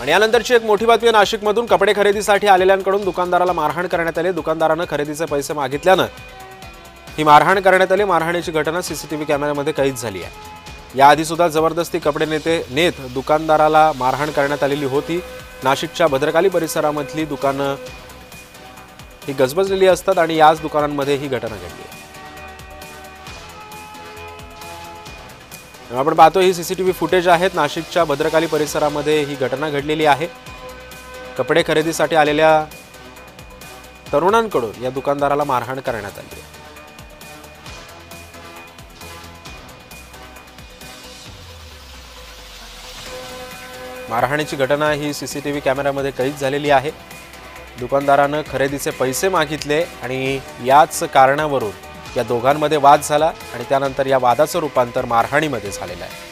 आणि यानंतरची एक मोठी बातमी नाशिकमधून कपडे खरेदीसाठी आलेल्यांकडून दुकानदाराला मारहाण करण्यात आली। दुकानदाराने खरेदीचे पैसे मागितल्याने ही मारहाण करण्यात आली। मारहाणीची घटना सीसीटीव्ही कॅमेऱ्यामध्ये कैद झाली आहे। याआधी सुद्धा जबरदस्ती कपडे नेत दुकानदाराला मारहाण करण्यात आलेली होती। नाशिकच्या भद्रकाली परिसरामधली दुकानं ही गजबजलेली असतात आणि याच दुकानांमध्ये ही घटना घडली आहे। आपण पाहतो ही सीसीटीव्ही फुटेज आहेत। नाशिकच्या भद्रकाली परिसरामध्ये ही घटना घडलेली आहे। कपडे खरेदीसाठी आलेल्या तरुणांकडून या दुकानदाराला मारहाण करण्यात आली आहे। मारहाणीची घटना ही सीसीटीव्ही कॅमेऱ्यामध्ये कैद झालेली आहे। दुकानदाराने खरेदीचे पैसे मागितले आणि याच कारणावरून या दोघांमध्ये वाद झाला आणि त्यानंतर या वादाचं रूपांतर मारहाणीमध्ये झालेलं आहे।